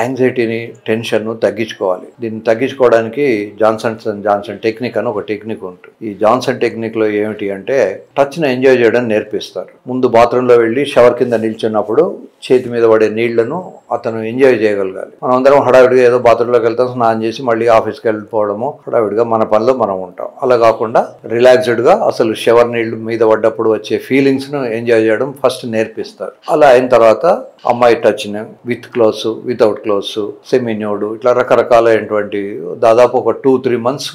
యాంగ్జైటీని, టెన్షన్ను తగ్గించుకోవాలి. దీన్ని తగ్గించుకోవడానికి జాన్సన్ టెక్నిక్ అని ఒక టెక్నిక్ ఉంటుంది. ఈ జాన్సన్ టెక్నిక్లో ఏమిటి అంటే టచ్ని ఎంజాయ్ చేయడం నేర్పిస్తారు. ముందు బాత్రూంలో వెళ్ళి షవర్ కింద నిల్చున్నప్పుడు చేతి మీద పడే నీళ్లను అతను ఎంజాయ్ చేయగలగాలి. మనం అందరం హడావిడిగా ఏదో బాత్రూంలోకి వెళ్తాం, స్నానం చేసి మళ్ళీ ఆఫీస్కి వెళ్ళిపోవడము, హడావిడిగా మన పనిలో మనం ఉంటాం. అలా కాకుండా రిలాక్స్డ్గా అసలు షవర్ నీళ్లు మీద పడ్డప్పుడు వచ్చే ఫీలింగ్స్ను ఎంజాయ్ చేయడం ఫస్ట్ నేర్పిస్తారు. అలా అయిన తర్వాత అమ్మాయి టచ్ని with clothes, without clothes, semi nude, ఇట్లా రకరకాలైనటువంటి దాదాపు ఒక 2-3 months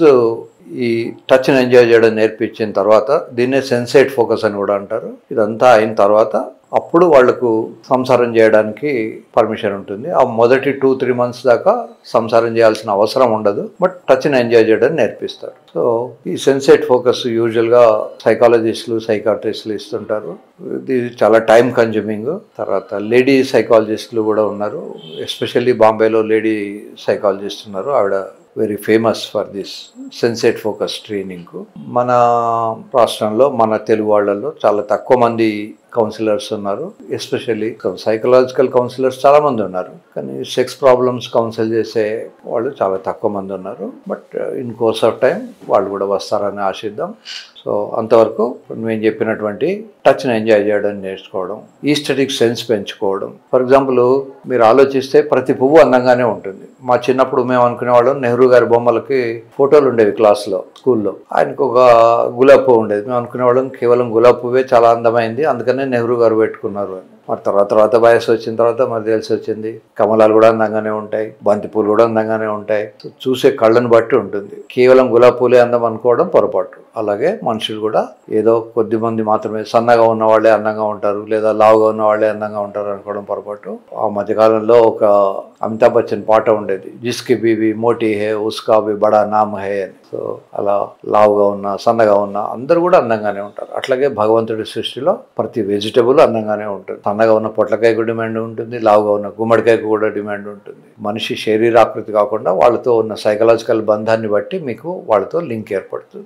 ఈ టచ్ని ఎంజాయ్ చేయడం నేర్పించిన తర్వాత దీన్నే సెన్సేట్ ఫోకస్ అని కూడా అంటారు. ఇదంతా అయిన తర్వాత అప్పుడు వాళ్లకు సంసారం చేయడానికి పర్మిషన్ ఉంటుంది. ఆ మొదటి 2-3 months దాకా సంసారం చేయాల్సిన అవసరం ఉండదు, బట్ టచ్ని ఎంజాయ్ చేయడం నేర్పిస్తారు. సో ఈ సెన్సేట్ ఫోకస్ యూజువల్గా సైకాలజిస్టులు, సైకాట్రిస్టులు ఇస్తుంటారు. ఇది చాలా టైం కన్జ్యూమింగ్. తర్వాత లేడీ సైకాలజిస్టులు కూడా ఉన్నారు. ఎస్పెషల్లీ బాంబేలో లేడీ సైకాలజిస్ట్ ఉన్నారు. ఆవిడ very famous for this sensate focus training. మన రాష్ట్రంలో, మన తెలుగు వాళ్ళల్లో చాలా తక్కువ మంది కౌన్సిలర్స్ ఉన్నారు. ఎస్పెషల్లీ సైకలాజికల్ కౌన్సిలర్స్ చాలా మంది ఉన్నారు, కానీ సెక్స్ ప్రాబ్లమ్స్ కౌన్సిల్ చేసే వాళ్ళు చాలా తక్కువ మంది ఉన్నారు. But in course of time వాళ్ళు కూడా వస్తారని ఆశిద్దాం. సో అంతవరకు మేము చెప్పినటువంటి టచ్ని ఎంజాయ్ చేయడం నేర్చుకోవడం, ఈస్థెటిక్ సెన్స్ పెంచుకోవడం. ఫర్ ఎగ్జాంపుల్ మీరు ఆలోచిస్తే ప్రతి పువ్వు అందంగానే ఉంటుంది. మా చిన్నప్పుడు మేము అనుకునేవాళ్ళం నెహ్రూ గారి బొమ్మలకి ఫోటోలు ఉండేవి క్లాస్లో, స్కూల్లో. ఆయనకు ఒక గులాబీ పువ్వు ఉండేది. మేము అనుకునేవాళ్ళం కేవలం గులాబీ పువ్వే చాలా అందమైంది, అందుకనే నెహ్రూ గారు పెట్టుకున్నారు అని. మరి తర్వాత వయసు వచ్చిన తర్వాత మరి తెలిసి వచ్చింది కమలాలు కూడా అందంగానే ఉంటాయి, బంతి పూలు కూడా అందంగానే ఉంటాయి. చూసే కళ్ళను బట్టి ఉంటుంది. కేవలం గులాబీ పూలే అందం అనుకోవడం పొరపాటు. అలాగే మనుషులు కూడా ఏదో కొద్ది మంది మాత్రమే సన్నగా ఉన్న వాళ్ళే అందంగా ఉంటారు, లేదా లావుగా ఉన్న వాళ్ళే అందంగా ఉంటారు అనుకోవడం పొరపాటు. ఆ మధ్యకాలంలో ఒక అమితాబ్ బచ్చన్ పాట ఉండేది, జిస్కి బీబీ మోటీ హే ఉస్కా భీ బడా నామ్ హే అని. సో అలా లావుగా ఉన్న, సన్నగా ఉన్న అందరూ కూడా అందంగానే ఉంటారు. అట్లాగే భగవంతుడి సృష్టిలో ప్రతి వెజిటబుల్ అందంగానే ఉంటుంది. సన్నగా ఉన్న పొట్లకాయకు డిమాండ్ ఉంటుంది, లావుగా ఉన్న గుమ్మడికాయకు కూడా డిమాండ్ ఉంటుంది. మనిషి శరీరాకృతి కాకుండా వాళ్ళతో ఉన్న సైకలాజికల్ బంధాన్ని బట్టి మీకు వాళ్ళతో లింక్ ఏర్పడుతుంది.